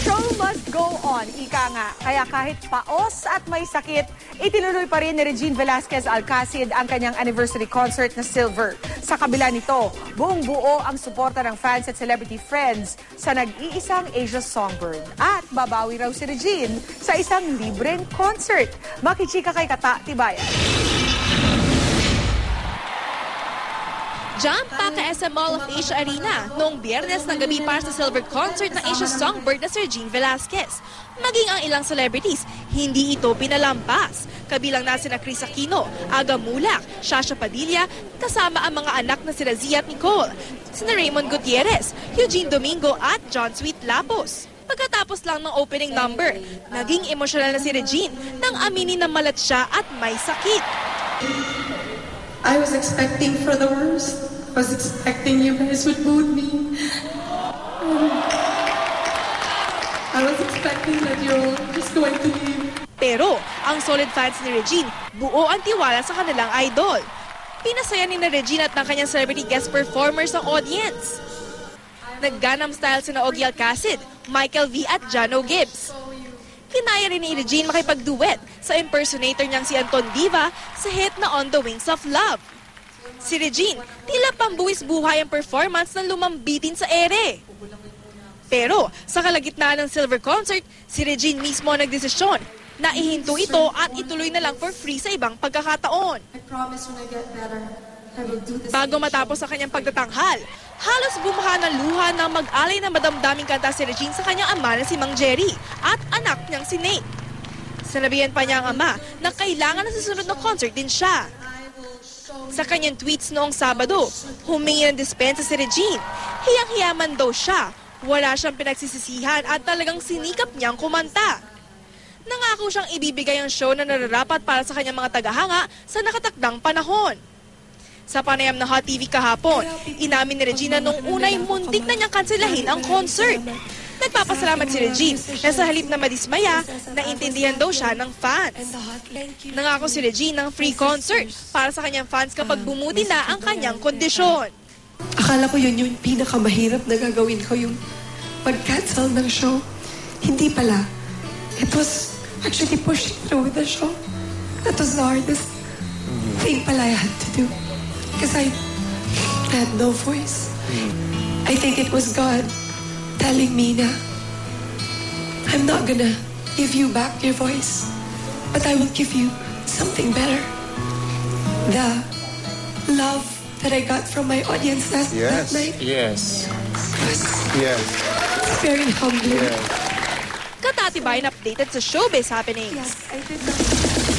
show must go on, ika nga. Kaya kahit paos at may sakit, itinuloy pa rin ni Regine Velasquez Alcacid ang kanyang anniversary concert na Silver. Sa kabila nito, buong buo ang suporta ng fans at celebrity friends sa nag-iisang Asia Songbird. At babawi raw si Regine sa isang libreng concert. Makichika kay Kata Tibayan. Jump pa ka SM Mall of Asia Arena noong Biyernes ng gabi para sa Silver Concert ng Asia Songbird na si Regine Velasquez. Maging ang ilang celebrities, hindi ito pinalampas. Kabilang na sina Chris Aquino, Aga Mulak, Shasha Padilla, kasama ang mga anak na sina Zia at Nicole, sina Raymond Gutierrez, Eugene Domingo at John Sweet Lapos. Pagkatapos lang ng opening number, naging emosyonal na si Regine nang aminin na malat siya at may sakit. I was expecting for the worst. I was expecting you guys would mood me. I was expecting that you're just going to leave. Pero ang solid fans ni Regine, buo ang tiwala sa kanilang idol. Pinasaya ni Regine at ng kanyang celebrity guest performers ang audience. Nagganam style sina Ogie Alcacid, Michael V at Jano Gibbs. Kinaya rin ni Regine makipag-duet sa impersonator niyang si Anton Diva sa hit na On the Wings of Love. Si Regine, tila pambuwis buhay ang performance na lumambitin sa ere. Pero sa kalagitnaan ng Silver Concert, si Regine mismo ang nagdesisyon na ihinto ito at ituloy na lang for free sa ibang pagkakataon. Bago matapos ang kanyang pagtatanghal, halos bumaha ng luha ng mag-alay na madamdaming kanta si Regine sa kanyang ama na si Mang Jerry at anak niyang si Nate. Sinabihan pa niya ang ama na kailangan na sa susunod na concert din siya. Sa kanyang tweets noong Sabado, humingi ng dispensa si Regine. Hiyang-hiyaman daw siya, wala siyang pinagsisisihan at talagang sinikap niyang kumanta. Nangako siyang ibibigay ang show na nararapat para sa kanyang mga tagahanga sa nakatakdang panahon. Sa panayam ng Hot TV kahapon, inamin ni Regina nung unay muntik na niyang kanselahin ang concert. Nagpapasalamat si Regine na sa halip na madismaya, naintindihan daw siya ng fans. Nangako si Regine ng free concert para sa kanyang fans kapag bumuti na ang kanyang kondisyon. Akala ko yun yung pinakamahirap na gagawin ko, yung pag-cancel ng show. Hindi pala. It was actually pushing through with the show. That was the hardest thing pala I had to do. Because I had no voice. I think it was God telling me na I'm not gonna give you back your voice, but I will give you something better. The love that I got from my audience that night. Yes. Yes. It's very humbling. Yes. Katatibay na updated sa showbiz happenings. Yes, I did that.